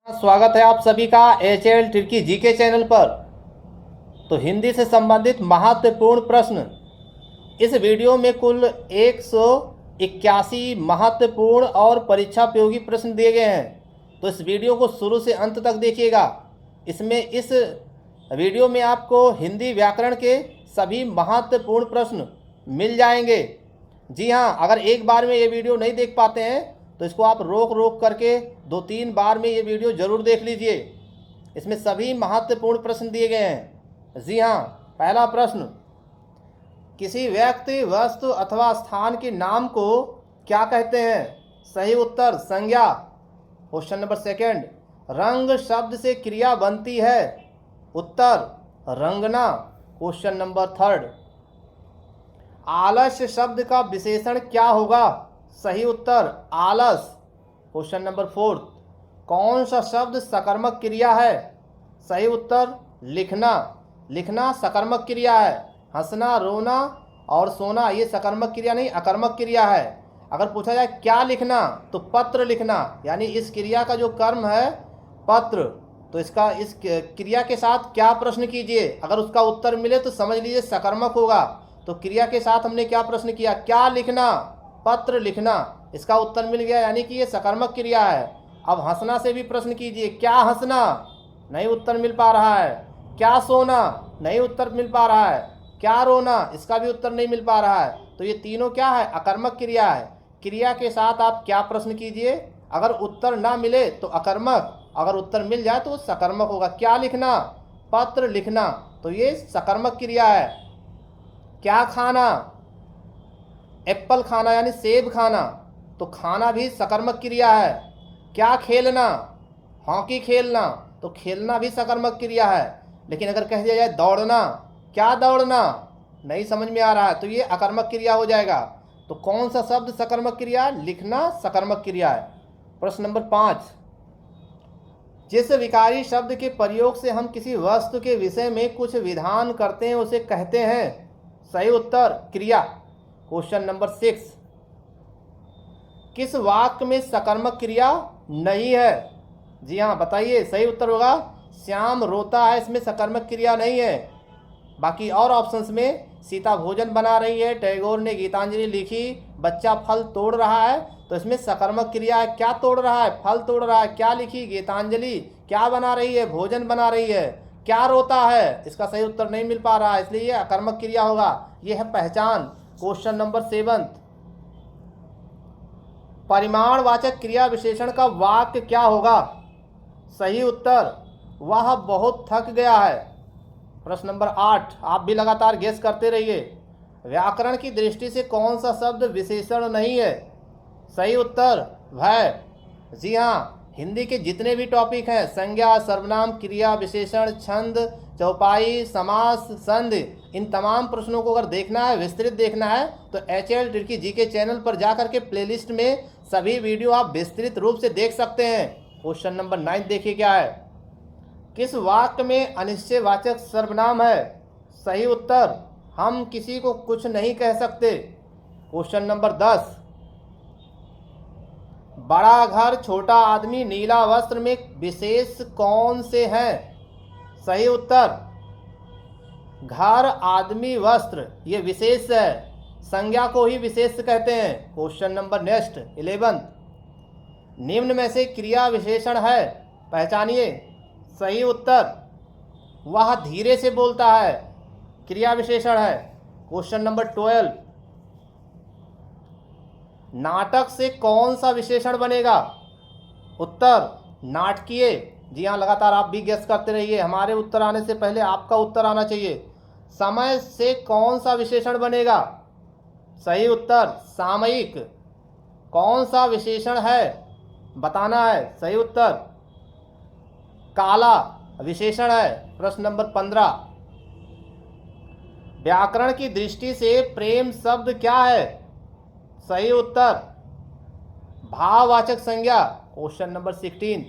स्वागत है आप सभी का HL ट्रिकी जीके चैनल पर। तो हिंदी से संबंधित महत्वपूर्ण प्रश्न इस वीडियो में कुल 181 महत्वपूर्ण और परीक्षा उपयोगी प्रश्न दिए गए हैं। तो इस वीडियो को शुरू से अंत तक देखिएगा। इस वीडियो में आपको हिंदी व्याकरण के सभी महत्वपूर्ण प्रश्न मिल जाएंगे। जी हाँ, अगर एक बार में ये वीडियो नहीं देख पाते हैं तो इसको आप रोक करके 2-3 बार में ये वीडियो ज़रूर देख लीजिए। इसमें सभी महत्वपूर्ण प्रश्न दिए गए हैं। जी हाँ, पहला प्रश्न, किसी व्यक्ति, वस्तु अथवा स्थान के नाम को क्या कहते हैं? सही उत्तर संज्ञा। क्वेश्चन नंबर सेकंड, रंग शब्द से क्रिया बनती है। उत्तर रंगना। क्वेश्चन नंबर थर्ड, आलस्य शब्द का विशेषण क्या होगा? सही उत्तर आलस। क्वेश्चन नंबर फोर्थ, कौन सा शब्द सकर्मक क्रिया है? सही उत्तर लिखना। लिखना सकर्मक क्रिया है। हंसना, रोना और सोना ये सकर्मक क्रिया नहीं, अकर्मक क्रिया है। अगर पूछा जाए क्या लिखना, तो पत्र लिखना, यानी इस क्रिया का जो कर्म है पत्र। तो इस क्रिया के साथ क्या प्रश्न कीजिए, अगर उसका उत्तर मिले तो समझ लीजिए सकर्मक होगा। तो क्रिया के साथ हमने क्या प्रश्न किया? क्या लिखना, पत्र लिखना। इसका उत्तर मिल गया, यानी कि ये सकर्मक क्रिया है। अब हंसना से भी प्रश्न कीजिए, क्या हंसना, नहीं उत्तर मिल पा रहा है। क्या सोना, नहीं उत्तर मिल पा रहा है। क्या रोना, इसका भी उत्तर नहीं मिल पा रहा है। तो ये तीनों क्या है? अकर्मक क्रिया है। क्रिया के साथ आप क्या प्रश्न कीजिए, अगर उत्तर ना मिले तो अकर्मक, अगर उत्तर मिल जाए तो सकर्मक होगा। क्या लिखना, पत्र लिखना, तो ये सकर्मक क्रिया है। क्या खाना, एप्पल खाना यानी सेब खाना, तो खाना भी सकर्मक क्रिया है। क्या खेलना, हॉकी खेलना, तो खेलना भी सकर्मक क्रिया है। लेकिन अगर कह दिया जाए दौड़ना, क्या दौड़ना, नहीं समझ में आ रहा है, तो ये अकर्मक क्रिया हो जाएगा। तो कौन सा शब्द सकर्मक क्रिया? लिखना सकर्मक क्रिया है। प्रश्न नंबर 5, जिस विकारी शब्द के प्रयोग से हम किसी वस्तु के विषय में कुछ विधान करते हैं उसे कहते हैं। सही उत्तर क्रिया। क्वेश्चन नंबर 6, किस वाक्य में सकर्मक क्रिया नहीं है? जी हाँ, बताइए। सही उत्तर होगा श्याम रोता है, इसमें सकर्मक क्रिया नहीं है। बाकी और ऑप्शंस में सीता भोजन बना रही है, टैगोर ने गीतांजलि लिखी, बच्चा फल तोड़ रहा है, तो इसमें सकर्मक क्रिया है। क्या तोड़ रहा है? फल तोड़ रहा है। क्या लिखी? गीतांजलि। क्या बना रही है? भोजन बना रही है। क्या रोता है? इसका सही उत्तर नहीं मिल पा रहा है, इसलिए ये अकर्मक क्रिया होगा। ये है पहचान। क्वेश्चन नंबर 7, परिमाणवाचक क्रिया विशेषण का वाक्य क्या होगा? सही उत्तर वह बहुत थक गया है। प्रश्न नंबर 8, आप भी लगातार गेस करते रहिए। व्याकरण की दृष्टि से कौन सा शब्द विशेषण नहीं है? सही उत्तर भय। जी हाँ, हिंदी के जितने भी टॉपिक हैं, संज्ञा, सर्वनाम, क्रिया, विशेषण, छंद, चौपाई, समास, संधि, इन तमाम प्रश्नों को अगर देखना है, विस्तृत देखना है, तो HL ट्रिकी जीके चैनल पर जाकर के प्लेलिस्ट में सभी वीडियो आप विस्तृत रूप से देख सकते हैं। क्वेश्चन नंबर 9 देखिए क्या है, किस वाक्य में अनिश्चयवाचक सर्वनाम है? सही उत्तर हम किसी को कुछ नहीं कह सकते। क्वेश्चन नंबर 10, बड़ा घर, छोटा आदमी, नीला वस्त्र में विशेष कौन से हैं? सही उत्तर घर, आदमी, वस्त्र ये विशेष है। संज्ञा को ही विशेष कहते हैं। क्वेश्चन नंबर नेक्स्ट 11, निम्न में से क्रिया विशेषण है, पहचानिए। सही उत्तर वह धीरे से बोलता है, क्रिया विशेषण है। क्वेश्चन नंबर 12, नाटक से कौन सा विशेषण बनेगा? उत्तर नाटकीय। जी हाँ, लगातार आप भी गेस करते रहिए, हमारे उत्तर आने से पहले आपका उत्तर आना चाहिए। समय से कौन सा विशेषण बनेगा? सही उत्तर सामयिक। कौन सा विशेषण है बताना है। सही उत्तर काला विशेषण है। प्रश्न नंबर 15, व्याकरण की दृष्टि से प्रेम शब्द क्या है? सही उत्तर भाववाचक संज्ञा। क्वेश्चन नंबर 16,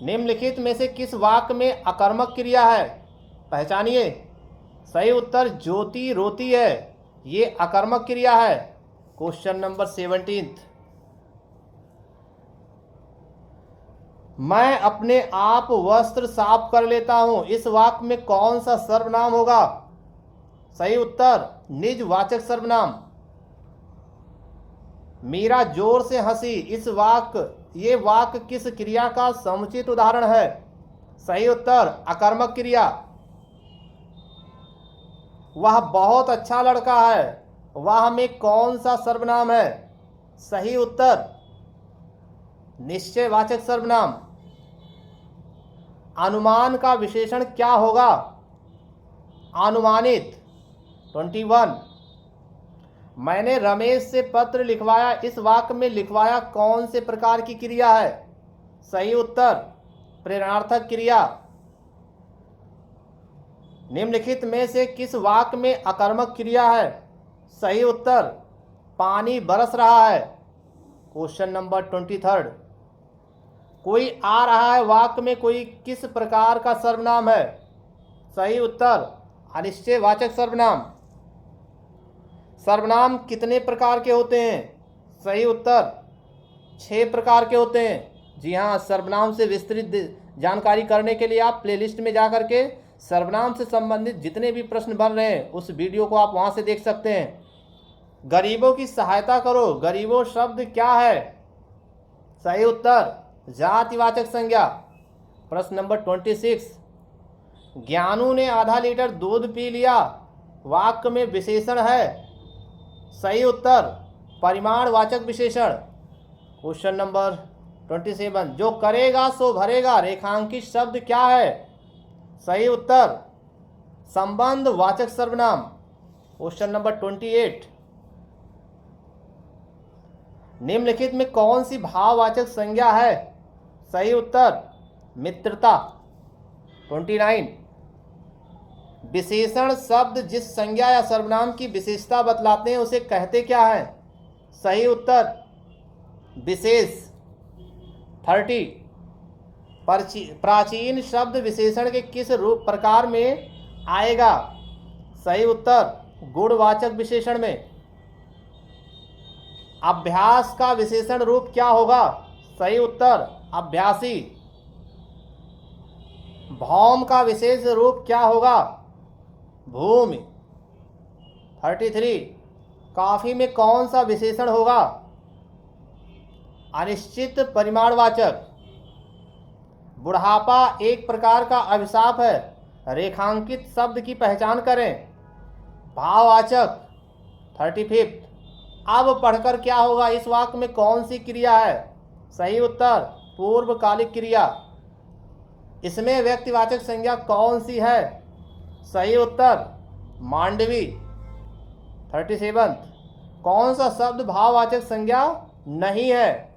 निम्नलिखित में से किस वाक्य में अकर्मक क्रिया है? पहचानिए। सही उत्तर ज्योति रोती है, ये अकर्मक क्रिया है। क्वेश्चन नंबर 17, मैं अपने आप वस्त्र साफ कर लेता हूं, इस वाक्य में कौन सा सर्वनाम होगा? सही उत्तर निज वाचक सर्वनाम। मीरा जोर से हंसी, ये वाक्य किस क्रिया का समुचित उदाहरण है? सही उत्तर अकर्मक क्रिया। वह बहुत अच्छा लड़का है, वह में कौन सा सर्वनाम है? सही उत्तर निश्चयवाचक सर्वनाम। अनुमान का विशेषण क्या होगा? अनुमानित। 21 मैंने रमेश से पत्र लिखवाया, इस वाक्य में लिखवाया कौन से प्रकार की क्रिया है? सही उत्तर प्रेरणार्थक क्रिया। निम्नलिखित में से किस वाक्य में अकर्मक क्रिया है? सही उत्तर पानी बरस रहा है। क्वेश्चन नंबर 23 कोई आ रहा है वाक्य में कोई किस प्रकार का सर्वनाम है? सही उत्तर अनिश्चयवाचक सर्वनाम। सर्वनाम कितने प्रकार के होते हैं? सही उत्तर 6 प्रकार के होते हैं। जी हाँ, सर्वनाम से विस्तृत जानकारी करने के लिए आप प्लेलिस्ट में जा करके सर्वनाम से संबंधित जितने भी प्रश्न बन रहे हैं उस वीडियो को आप वहाँ से देख सकते हैं। गरीबों की सहायता करो, गरीबों शब्द क्या है? सही उत्तर जातिवाचक संज्ञा। प्रश्न नंबर 26 ज्ञानू ने आधा लीटर दूध पी लिया, वाक्य में विशेषण है? सही उत्तर परिमाणवाचक विशेषण। क्वेश्चन नंबर 27 जो करेगा सो भरेगा, रेखांकित शब्द क्या है? सही उत्तर संबंध वाचक सर्वनाम। क्वेश्चन नंबर 28 निम्नलिखित में कौन सी भाववाचक संज्ञा है? सही उत्तर मित्रता। 29 विशेषण शब्द जिस संज्ञा या सर्वनाम की विशेषता बतलाते हैं उसे कहते क्या है? सही उत्तर विशेष। 30 प्राचीन शब्द विशेषण के किस रूप प्रकार में आएगा? सही उत्तर गुणवाचक विशेषण में। अभ्यास का विशेषण रूप क्या होगा? सही उत्तर अभ्यासी। भौम का विशेष रूप क्या होगा? भूमि। 33 काफी में कौन सा विशेषण होगा? अनिश्चित परिमाणवाचक। बुढ़ापा एक प्रकार का अभिशाप है, रेखांकित शब्द की पहचान करें। भाववाचक। 35 अब पढ़कर क्या होगा, इस वाक्य में कौन सी क्रिया है? सही उत्तर पूर्वकालिक क्रिया। इसमें व्यक्तिवाचक संज्ञा कौन सी है? सही उत्तर मांडवी। 37 कौन सा शब्द भाववाचक संज्ञा नहीं है?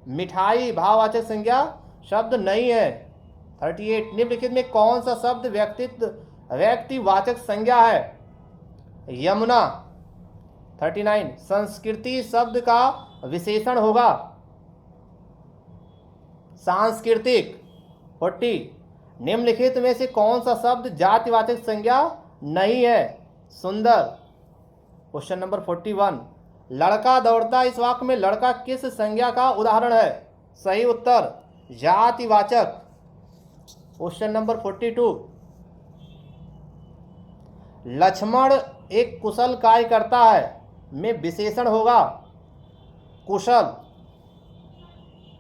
मिठाई भाववाचक संज्ञा शब्द नहीं है। 38 निम्नलिखित में कौन सा शब्द व्यक्तिवाचक संज्ञा है? यमुना। 39 संस्कृति शब्द का विशेषण होगा? सांस्कृतिक। 40 निम्नलिखित में से कौन सा शब्द जातिवाचक संज्ञा नहीं है? सुंदर। क्वेश्चन नंबर 41 लड़का दौड़ता, इस वाक्य में लड़का किस संज्ञा का उदाहरण है? सही उत्तर जातिवाचक। क्वेश्चन नंबर 42 लक्ष्मण एक कुशल कार्य करता है में विशेषण होगा? कुशल।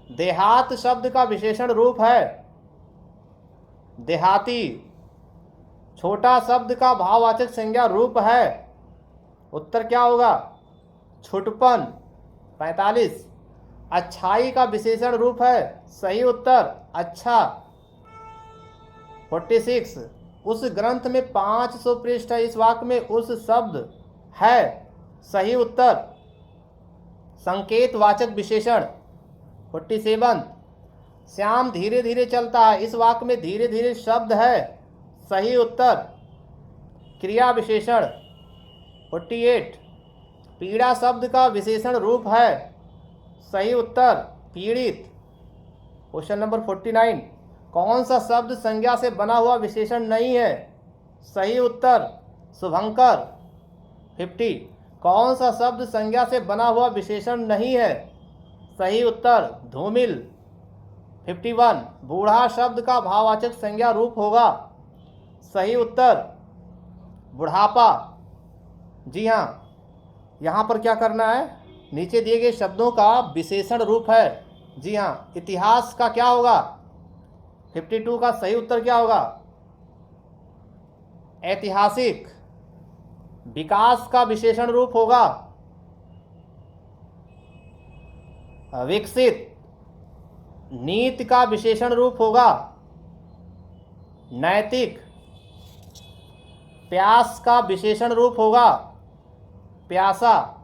देहात शब्द का विशेषण रूप है? देहाती। छोटा शब्द का भाववाचक संज्ञा रूप है? उत्तर क्या होगा? छुटपन। 45 अच्छाई का विशेषण रूप है? सही उत्तर अच्छा। 46 उस ग्रंथ में 500 पृष्ठ है, इस वाक्य में उस शब्द है? सही उत्तर संकेतवाचक विशेषण। 47 श्याम धीरे धीरे चलता है, इस वाक्य में धीरे धीरे शब्द है? सही उत्तर क्रिया विशेषण। 48 पीड़ा शब्द का विशेषण रूप है? सही उत्तर पीड़ित। क्वेश्चन नंबर 49 कौन सा शब्द संज्ञा से बना हुआ विशेषण नहीं है? सही उत्तर शुभंकर। 50 कौन सा शब्द संज्ञा से बना हुआ विशेषण नहीं है? सही उत्तर धूमिल। 51 बूढ़ा शब्द का भाववाचक संज्ञा रूप होगा। सही उत्तर बुढ़ापा। जी हाँ, यहाँ पर क्या करना है, नीचे दिए गए शब्दों का विशेषण रूप है। जी हाँ, इतिहास का क्या होगा, 52 का सही उत्तर क्या होगा, ऐतिहासिक। विकास का विशेषण रूप होगा विकसित। नीति का विशेषण रूप होगा नैतिक। प्यास का विशेषण रूप होगा प्यासा।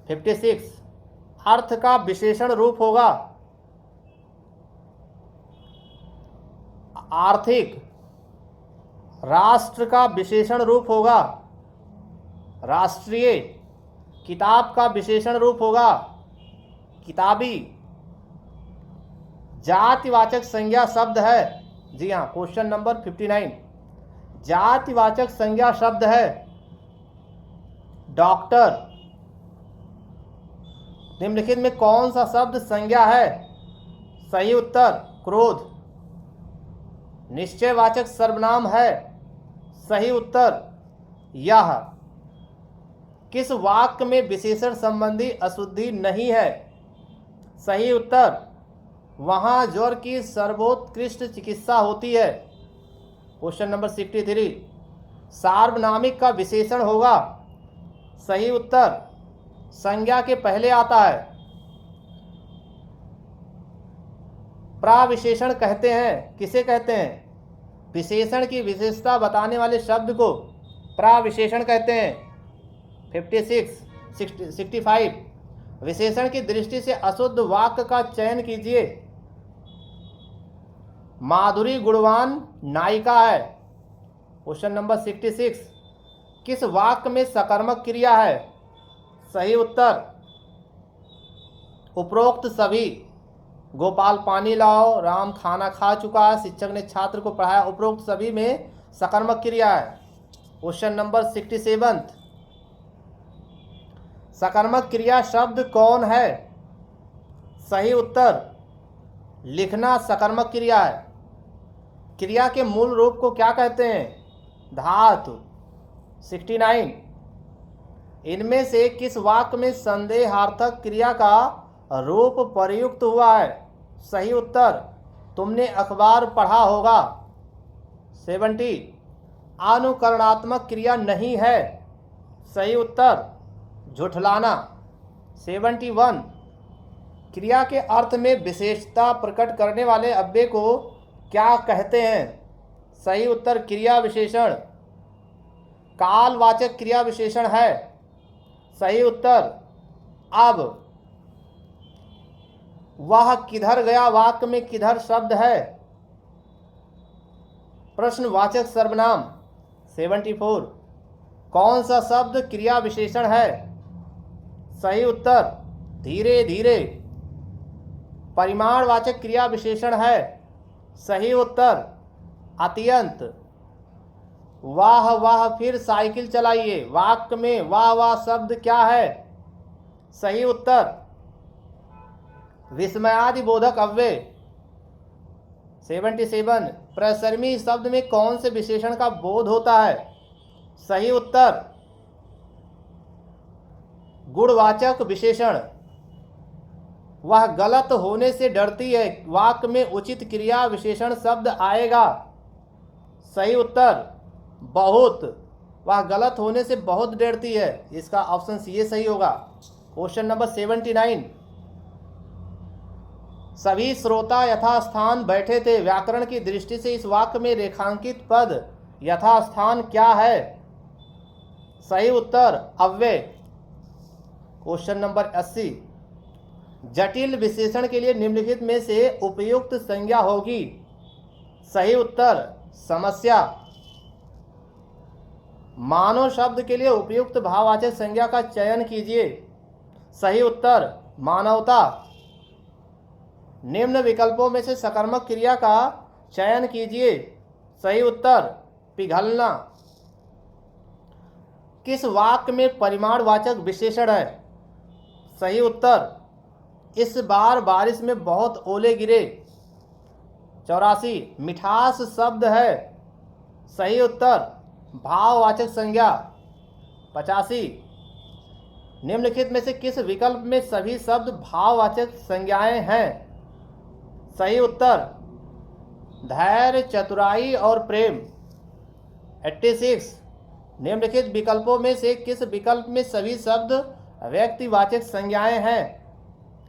56 अर्थ का विशेषण रूप होगा आर्थिक। राष्ट्र का विशेषण रूप होगा राष्ट्रीय। किताब का विशेषण रूप होगा किताबी। जातिवाचक संज्ञा शब्द है। जी हाँ, क्वेश्चन नंबर 59 जातिवाचक संज्ञा शब्द है डॉक्टर। निम्नलिखित में कौन सा शब्द संज्ञा है, सही उत्तर क्रोध। निश्चयवाचक सर्वनाम है, सही उत्तर यह। किस वाक्य में विशेषण संबंधी अशुद्धि नहीं है, सही उत्तर वहां ज्वर की सर्वोत्कृष्ट चिकित्सा होती है। क्वेश्चन नंबर 63 सार्वनामिक का विशेषण होगा, सही उत्तर संज्ञा के पहले आता है। प्राविशेषण कहते हैं, किसे कहते हैं, विशेषण की विशेषता बताने वाले शब्द को प्राविशेषण कहते हैं। 65 विशेषण की दृष्टि से अशुद्ध वाक्य का चयन कीजिए। माधुरी गुणवान नायिका है। क्वेश्चन नंबर 66 किस वाक्य में सकर्मक क्रिया है, सही उत्तर उपरोक्त सभी। गोपाल पानी लाओ, राम खाना खा चुका है, शिक्षक ने छात्र को पढ़ाया, उपरोक्त सभी में सकर्मक क्रिया है। क्वेश्चन नंबर 67 सकर्मक क्रिया शब्द कौन है, सही उत्तर लिखना सकर्मक क्रिया है। क्रिया के मूल रूप को क्या कहते हैं, धातु। 69 इनमें से किस वाक्य में संदेहार्थक क्रिया का रूप प्रयुक्त हुआ है, सही उत्तर तुमने अखबार पढ़ा होगा। 70 अनुकरणात्मक क्रिया नहीं है, सही उत्तर झुठलाना। 71 क्रिया के अर्थ में विशेषता प्रकट करने वाले अव्यय को क्या कहते हैं, सही उत्तर क्रिया विशेषण। कालवाचक क्रिया विशेषण है, सही उत्तर अब। वह किधर गया वाक्य में किधर शब्द है, प्रश्नवाचक सर्वनाम। 74 कौन सा शब्द क्रिया विशेषण है, सही उत्तर धीरे धीरे। परिमाणवाचक क्रिया विशेषण है, सही उत्तर अत्यंत। वाह वाह फिर साइकिल चलाइए वाक्य में वाह वाह शब्द क्या है, सही उत्तर विस्मयादि बोधक अव्यय। 77 प्रसर्मी शब्द में कौन से विशेषण का बोध होता है, सही उत्तर गुणवाचक विशेषण। वह गलत होने से डरती है वाक्य में उचित क्रिया विशेषण शब्द आएगा, सही उत्तर बहुत। वह गलत होने से बहुत डरती है, इसका ऑप्शन सी ये सही होगा। क्वेश्चन नंबर 79 सभी श्रोता यथास्थान बैठे थे, व्याकरण की दृष्टि से इस वाक्य में रेखांकित पद यथास्थान क्या है, सही उत्तर अव्यय। क्वेश्चन नंबर 80 जटिल विशेषण के लिए निम्नलिखित में से उपयुक्त संज्ञा होगी, सही उत्तर समस्या। मानव शब्द के लिए उपयुक्त भाववाचक संज्ञा का चयन कीजिए, सही उत्तर मानवता। निम्न विकल्पों में से सकर्मक क्रिया का चयन कीजिए, सही उत्तर पिघलना। किस वाक्य में परिमाणवाचक विशेषण है, सही उत्तर इस बार बारिश में बहुत ओले गिरे। 84 मिठास शब्द है। सही उत्तर भाववाचक संज्ञा। 85 निम्नलिखित में से किस विकल्प में सभी शब्द भाववाचक संज्ञाएं हैं? सही उत्तर धैर्य, चतुराई और प्रेम। 86 निम्नलिखित विकल्पों में से किस विकल्प में सभी शब्द व्यक्तिवाचक संज्ञाएं हैं?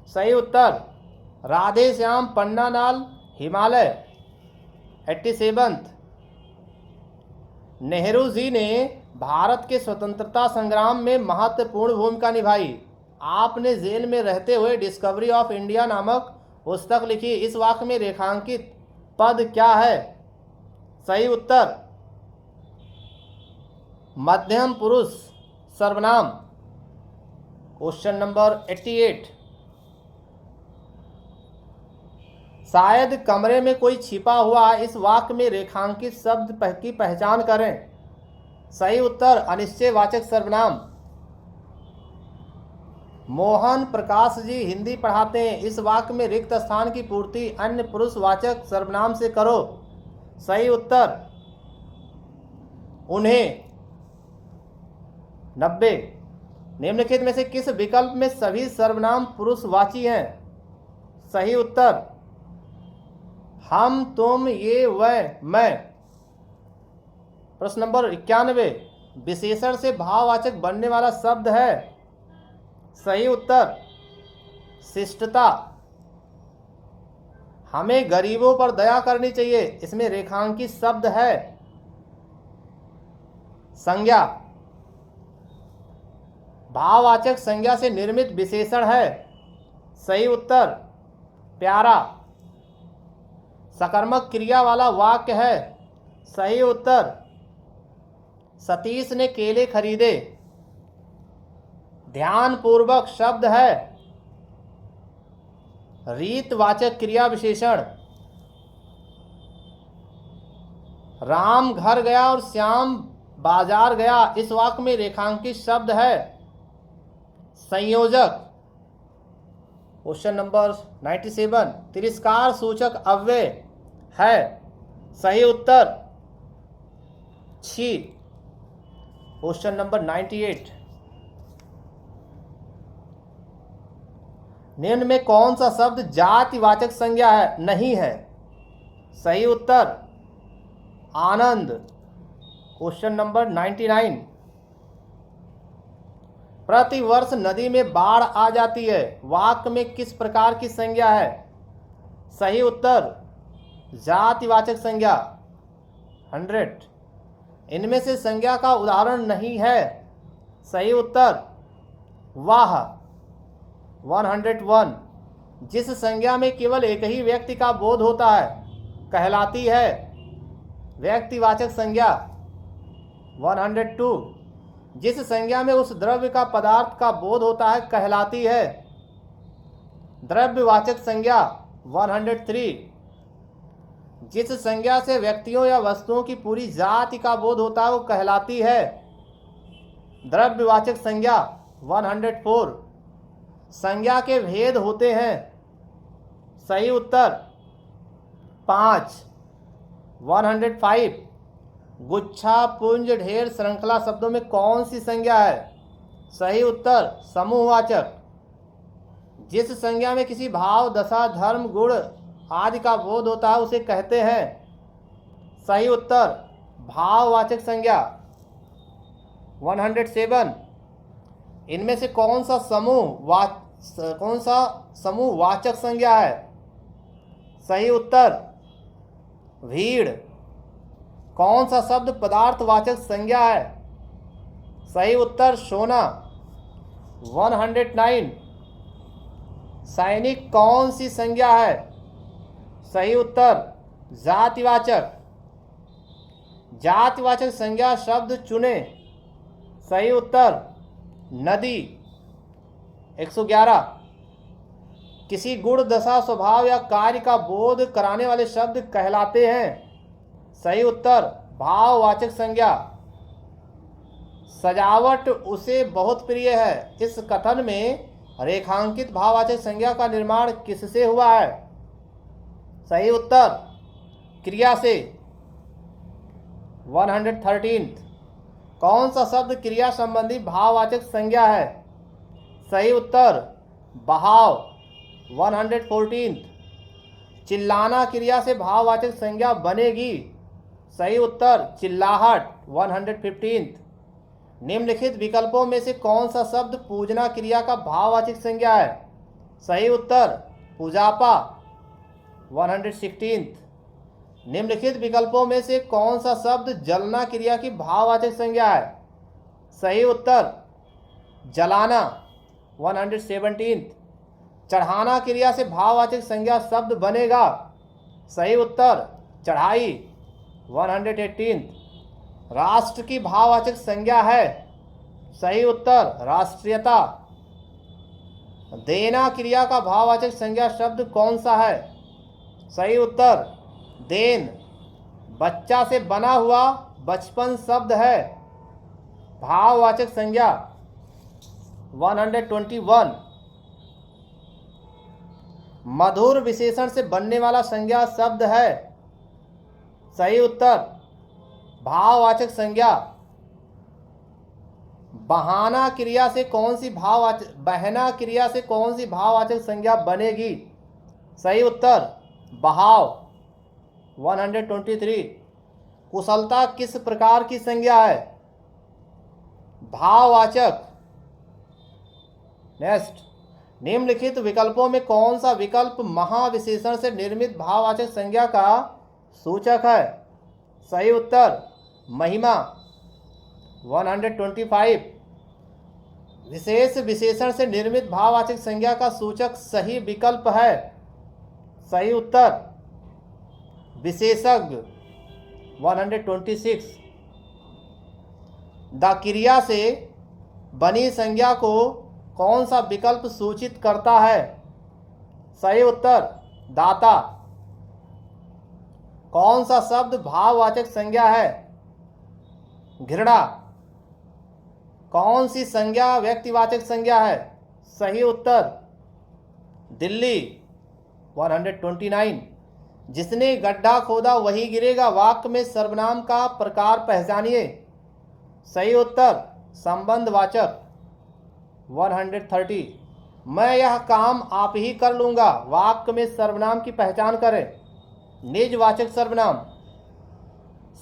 सही उत्तर राधे श्याम, पन्ना लाल, हिमालय। 87 नेहरू जी ने भारत के स्वतंत्रता संग्राम में महत्वपूर्ण भूमिका निभाई। आपने जेल में रहते हुए डिस्कवरी ऑफ इंडिया नामक पुस्तक लिखी। इस वाक्य में रेखांकित पद क्या है? सही उत्तर मध्यम पुरुष सर्वनाम। क्वेश्चन नंबर 88 शायद कमरे में कोई छिपा हुआ। इस वाक्य में रेखांकित शब्द की पहचान करें। सही उत्तर अनिश्चयवाचक सर्वनाम। मोहन प्रकाश जी हिंदी पढ़ाते हैं। इस वाक्य में रिक्त स्थान की पूर्ति अन्य पुरुषवाचक सर्वनाम से करो। सही उत्तर उन्हें। 90 निम्नलिखित में से किस विकल्प में सभी सर्वनाम पुरुषवाची हैं? सही उत्तर हम, तुम, ये, वह, मैं। प्रश्न नंबर 91 विशेषण से भाववाचक बनने वाला शब्द है। सही उत्तर शिष्टता। हमें गरीबों पर दया करनी चाहिए। इसमें रेखांकित शब्द है संज्ञा। भाववाचक संज्ञा से निर्मित विशेषण है। सही उत्तर प्यारा। सकर्मक क्रिया वाला वाक्य है। सही उत्तर सतीश ने केले खरीदे। ध्यानपूर्वक शब्द है रीतवाचक क्रिया विशेषण। राम घर गया और श्याम बाजार गया। इस वाक्य में रेखांकित शब्द है संयोजक। क्वेश्चन नंबर 97 तिरस्कार सूचक अव्यय है। सही उत्तर छी। क्वेश्चन नंबर 98 निम्न में कौन सा शब्द जातिवाचक संज्ञा है? नहीं है। सही उत्तर आनंद। क्वेश्चन नंबर 99 प्रतिवर्ष नदी में बाढ़ आ जाती है। वाक्य में किस प्रकार की संज्ञा है? सही उत्तर जातिवाचक संज्ञा। 100 इनमें से संज्ञा का उदाहरण नहीं है। सही उत्तर वाह। 101 जिस संज्ञा में केवल एक ही व्यक्ति का बोध होता है कहलाती है व्यक्तिवाचक संज्ञा। 102 जिस संज्ञा में उस द्रव्य का पदार्थ का बोध होता है कहलाती है द्रव्यवाचक संज्ञा। 103 जिस संज्ञा से व्यक्तियों या वस्तुओं की पूरी जाति का बोध होता है वो कहलाती है द्रव्यवाचक संज्ञा। 104 संज्ञा के भेद होते हैं। सही उत्तर 5। 105 गुच्छा, पुंज, ढेर, श्रृंखला शब्दों में कौन सी संज्ञा है? सही उत्तर समूहवाचक। जिस संज्ञा में किसी भाव, दशा, धर्म, गुण आदि का बोध होता है उसे कहते हैं। सही उत्तर भाववाचक संज्ञा। 107 इनमें से कौन सा समूह वाचक संज्ञा है? सही उत्तर भीड़। कौन सा शब्द पदार्थवाचक संज्ञा है? सही उत्तर सोना। 109 सैनिक कौन सी संज्ञा है? सही उत्तर जातिवाचक। जातिवाचक संज्ञा शब्द चुने। सही उत्तर नदी। 111 किसी गुण, दशा, स्वभाव या कार्य का बोध कराने वाले शब्द कहलाते हैं। सही उत्तर भाववाचक संज्ञा। सजावट उसे बहुत प्रिय है। इस कथन में रेखांकित भाववाचक संज्ञा का निर्माण किससे हुआ है? सही उत्तर क्रिया से। 113। कौन सा शब्द क्रिया संबंधी भाववाचक संज्ञा है? सही उत्तर बहाव। 114। चिल्लाना क्रिया से भाववाचक संज्ञा बनेगी। सही उत्तर चिल्लाहट। 115। निम्नलिखित विकल्पों में से कौन सा शब्द पूजना क्रिया का भाववाचक संज्ञा है? सही उत्तर पूजापा। 116। निम्नलिखित विकल्पों में से कौन सा शब्द जलना क्रिया की भाववाचक संज्ञा है? सही उत्तर जलाना। 117। चढ़ाना क्रिया से भाववाचक संज्ञा शब्द बनेगा। सही उत्तर चढ़ाई। 118। राष्ट्र की भाववाचक संज्ञा है। सही उत्तर राष्ट्रीयता। देना क्रिया का भाववाचक संज्ञा शब्द कौन सा है? सही उत्तर देन। बच्चा से बना हुआ बचपन शब्द है। भाववाचक संज्ञा। 121। मधुर विशेषण से बनने वाला संज्ञा शब्द है। सही उत्तर भाववाचक संज्ञा। बहाना क्रिया से कौन सी भाववाचक संज्ञा बनेगी? सही उत्तर बहाव। 123। कुशलता किस प्रकार की संज्ञा है? भाववाचक। नेक्स्ट, निम्नलिखित विकल्पों में कौन सा विकल्प महाविशेषण से निर्मित भाववाचक संज्ञा का सूचक है? सही उत्तर महिमा। 125। विशेष विशेषण से निर्मित भाववाचक संज्ञा का सूचक सही विकल्प है। सही उत्तर विशेषज्ञ। 126। द क्रिया से बनी संज्ञा को कौन सा विकल्प सूचित करता है? सही उत्तर दाता। कौन सा शब्द भाववाचक संज्ञा है? घृणा। कौन सी संज्ञा व्यक्तिवाचक संज्ञा है? सही उत्तर दिल्ली। 129। जिसने गड्ढा खोदा वही गिरेगा वाक्य में सर्वनाम का प्रकार पहचानिए। सही उत्तर संबंधवाचक। 130। मैं यह काम आप ही कर लूँगा वाक्य में सर्वनाम की पहचान करें। निजवाचक सर्वनाम।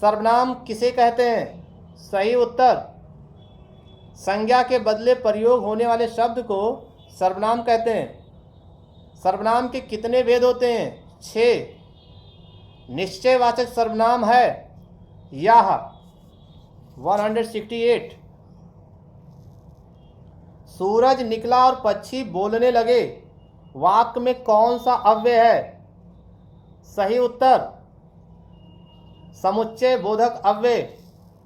सर्वनाम किसे कहते हैं? सही उत्तर संज्ञा के बदले प्रयोग होने वाले शब्द को सर्वनाम कहते हैं। सर्वनाम के कितने भेद होते हैं? 6। निश्चयवाचक सर्वनाम है यह। 168। सूरज निकला और पक्षी बोलने लगे वाक्य में कौन सा अव्यय है? सही उत्तर समुच्चय बोधक अव्यय।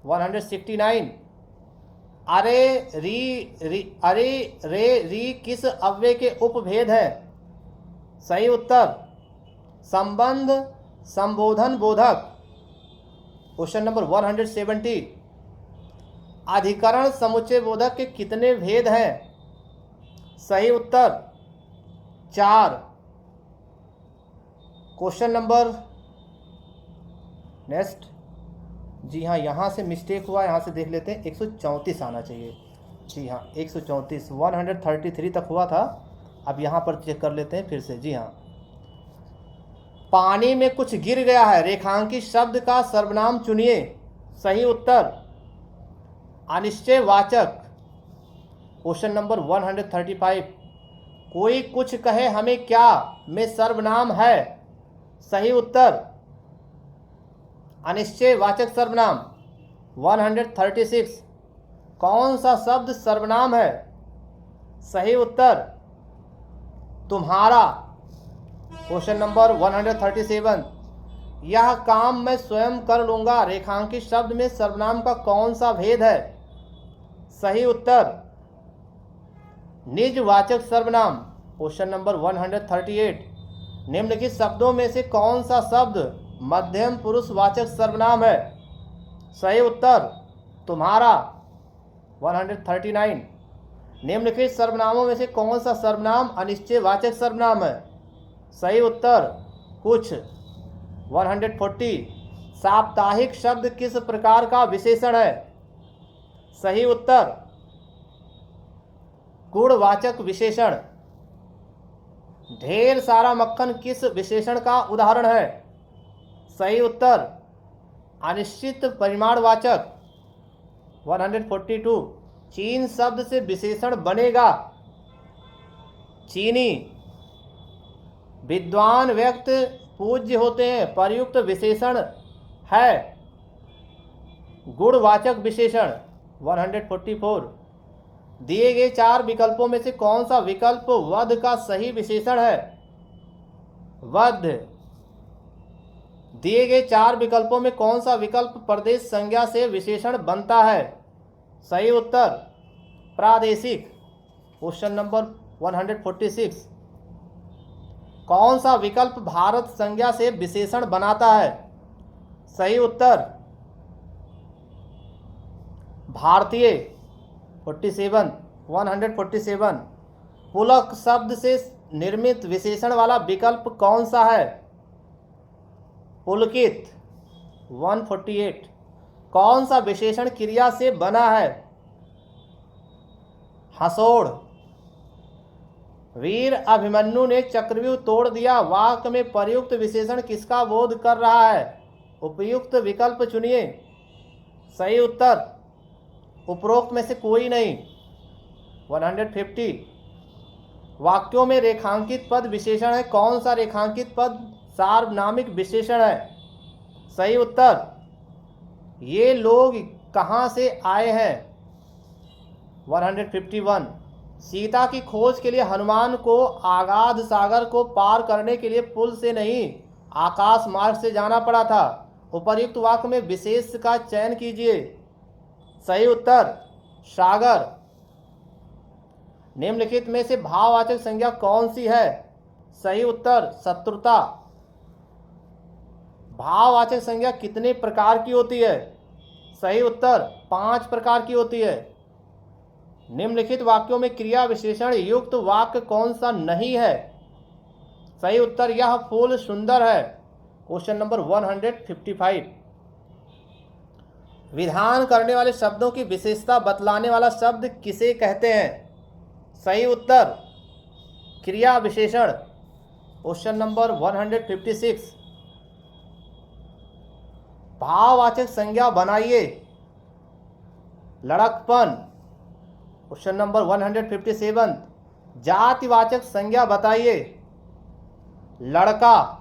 169। अरे री किस अव्यय के उपभेद है? सही उत्तर संबंध संबोधन बोधक। Question number 170। अधिकरण समुच्चय बोधक के कितने भेद हैं? सही उत्तर 4। Question number next. जी हाँ, यहाँ से मिस्टेक हुआ, यहाँ से देख लेते हैं। 134 आना चाहिए। जी हाँ 134। 133 तक हुआ था, अब यहाँ पर चेक कर लेते हैं फिर से। जी हाँ, पानी में कुछ गिर गया है रेखांकित शब्द का सर्वनाम चुनिए। सही उत्तर अनिश्चयवाचक। Question number 135। कोई कुछ कहे हमें क्या में सर्वनाम है। सही उत्तर अनिश्चयवाचक सर्वनाम। 136। कौन सा शब्द सर्वनाम है? सही उत्तर तुम्हारा। Question number 137। यह काम मैं स्वयं कर लूँगा रेखांकित शब्द में सर्वनाम का कौन सा भेद है? सही उत्तर निजवाचक सर्वनाम। Question number 138। निम्नलिखित शब्दों में से कौन सा शब्द मध्यम पुरुष वाचक सर्वनाम है? सही उत्तर तुम्हारा। 139। निम्नलिखित सर्वनामों में से कौन सा सर्वनाम अनिश्चयवाचक सर्वनाम है? सही उत्तर कुछ। 140। साप्ताहिक शब्द किस प्रकार का विशेषण है? सही उत्तर गुणवाचक विशेषण। ढेर सारा मक्खन किस विशेषण का उदाहरण है? सही उत्तर अनिश्चित परिमाणवाचक। 142। चीन शब्द से विशेषण बनेगा। चीनी। विद्वान व्यक्ति पूज्य होते हैं, प्रयुक्त विशेषण है गुणवाचक विशेषण। 144। दिए गए 4 विकल्पों में से कौन सा विकल्प वध का सही विशेषण है? वध। दिए गए 4 विकल्पों में कौन सा विकल्प प्रदेश संज्ञा से विशेषण बनता है? सही उत्तर प्रादेशिक। Question number 146। कौन सा विकल्प भारत संज्ञा से विशेषण बनाता है? सही उत्तर भारतीय। 147। पुलक शब्द से निर्मित विशेषण वाला विकल्प कौन सा है? पुलकित। 148। कौन सा विशेषण क्रिया से बना है? हसोड़। वीर अभिमन्यु ने चक्रव्यूह तोड़ दिया वाक्य में प्रयुक्त विशेषण किसका बोध कर रहा है? उपयुक्त विकल्प चुनिए। सही उत्तर उपरोक्त में से कोई नहीं। 150। वाक्यों में रेखांकित पद विशेषण है, कौन सा रेखांकित पद सार्वनामिक विशेषण है? सही उत्तर ये लोग कहाँ से आए हैं। 151। सीता की खोज के लिए हनुमान को आगाध सागर को पार करने के लिए पुल से नहीं आकाश मार्ग से जाना पड़ा था। उपर्युक्त वाक्य में विशेष का चयन कीजिए। सही उत्तर सागर। निम्नलिखित में से भाववाचक संज्ञा कौन सी है? सही उत्तर शत्रुता। भाववाचक संज्ञा कितने प्रकार की होती है? सही उत्तर 5 प्रकार की होती है। निम्नलिखित वाक्यों में क्रिया विशेषण युक्त वाक्य कौन सा नहीं है? सही उत्तर यह फूल सुंदर है। Question number 155। विधान करने वाले शब्दों की विशेषता बतलाने वाला शब्द किसे कहते हैं? सही उत्तर क्रिया विशेषण। Question number 156। भाववाचक संज्ञा बनाइए। लड़कपन। Question number 157। जातिवाचक संज्ञा बताइए। लड़का।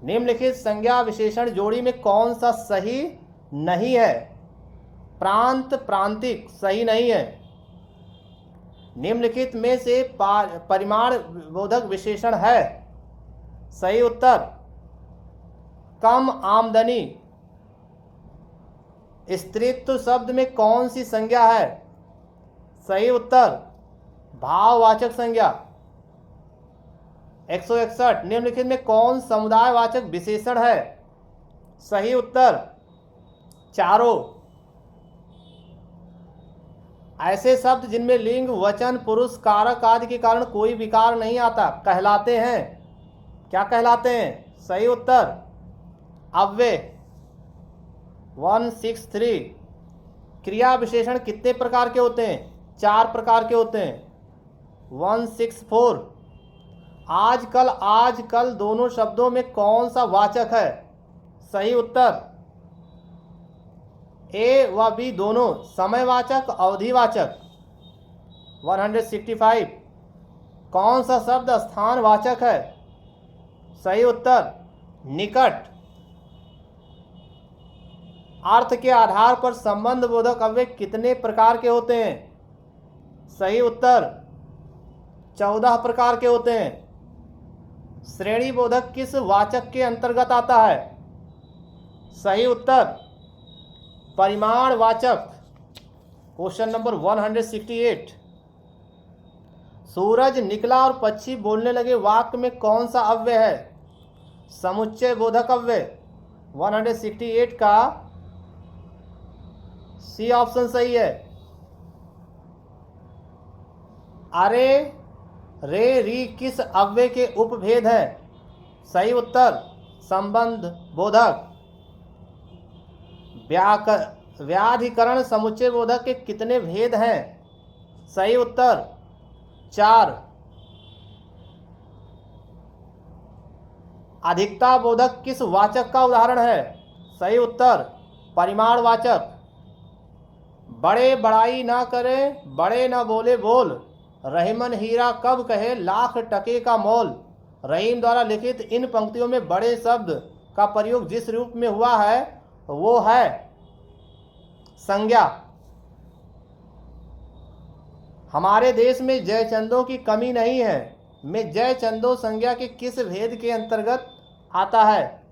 निम्नलिखित संज्ञा विशेषण जोड़ी में कौन सा सही नहीं है? प्रांत प्रांतिक सही नहीं है। निम्नलिखित में से परिमाण बोधक विशेषण है। सही उत्तर कम आमदनी। स्त्रीत्व शब्द में कौन सी संज्ञा है? सही उत्तर भाववाचक संज्ञा। 161। निम्नलिखित में कौन समुदायवाचक विशेषण है? सही उत्तर चारों। ऐसे शब्द जिनमें लिंग वचन पुरुष कारक आदि के कारण कोई विकार नहीं आता कहलाते हैं। क्या कहलाते हैं? सही उत्तर अव्यय। 163। क्रिया विशेषण कितने प्रकार के होते हैं? 4 प्रकार के होते हैं। 164। आजकल आजकल दोनों शब्दों में कौन सा वाचक है? सही उत्तर ए व बी दोनों समयवाचक अवधिवाचक। 165। कौन सा शब्द स्थानवाचक है? सही उत्तर निकट। अर्थ के आधार पर संबंध बोधक अव्यय कितने प्रकार के होते हैं? सही उत्तर 14 प्रकार के होते हैं। श्रेणी बोधक किस वाचक के अंतर्गत आता है? सही उत्तर परिमाण वाचक। Question number 168। सूरज निकला और पक्षी बोलने लगे वाक्य में कौन सा अव्यय है? समुच्चय बोधक अव्यय। 168 का सी ऑप्शन सही है। अरे, रे, री किस अव्यय के उपभेद हैं? सही उत्तर संबंध बोधक। व्याधिकरण समुच्चय बोधक के कितने भेद हैं? सही उत्तर 4। अधिकता बोधक किस वाचक का उदाहरण है? सही उत्तर परिमाणवाचक। बड़े बड़ाई ना करे, बड़े ना बोले बोल, रहीमन हीरा कब कहे लाख टके का मोल। रहीम द्वारा लिखित इन पंक्तियों में बड़े शब्द का प्रयोग जिस रूप में हुआ है वो है संज्ञा। हमारे देश में जयचंदों की कमी नहीं है में जयचंदो संज्ञा के किस भेद के अंतर्गत आता है?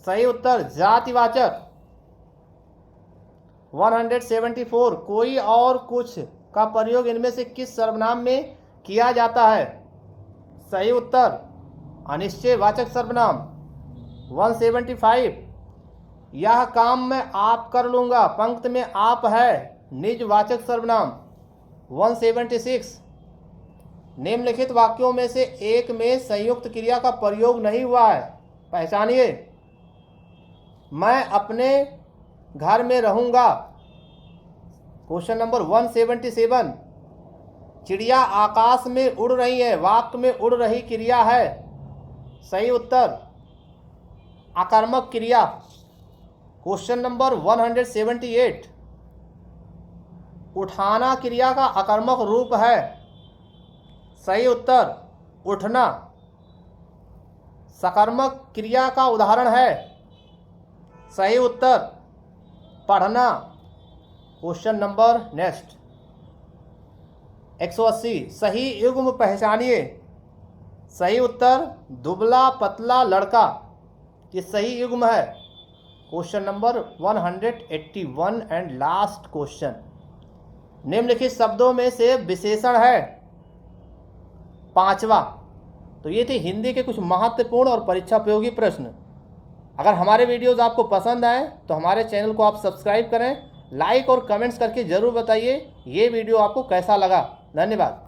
सही उत्तर जातिवाचक। 174 कोई और कुछ का प्रयोग इनमें से किस सर्वनाम में किया जाता है? सही उत्तर अनिश्चयवाचक सर्वनाम। 175 यह काम मैं आप कर लूँगा पंक्ति में आप है निजवाचक सर्वनाम। 176 निम्नलिखित वाक्यों में से एक में संयुक्त क्रिया का प्रयोग नहीं हुआ है, पहचानिए। मैं अपने घर में रहूँगा। क्वेश्चन नंबर 177 चिड़िया आकाश में उड़ रही है वाक्य में उड़ रही क्रिया है। सही उत्तर आकर्मक क्रिया। क्वेश्चन नंबर 178 उठाना क्रिया का आकर्मक रूप है। सही उत्तर उठना। सकर्मक क्रिया का उदाहरण है। सही उत्तर पढ़ना। क्वेश्चन नंबर नेक्स्ट 180 सही युग्म पहचानिए। सही उत्तर दुबला पतला लड़का ये सही युग्म है। Question number 181 and last question निम्नलिखित शब्दों में से विशेषण है 5वां। तो ये थे हिंदी के कुछ महत्वपूर्ण और परीक्षा उपयोगी प्रश्न। अगर हमारे वीडियोस आपको पसंद आए तो हमारे चैनल को आप सब्सक्राइब करें, लाइक और कमेंट्स करके ज़रूर बताइए ये वीडियो आपको कैसा लगा। धन्यवाद।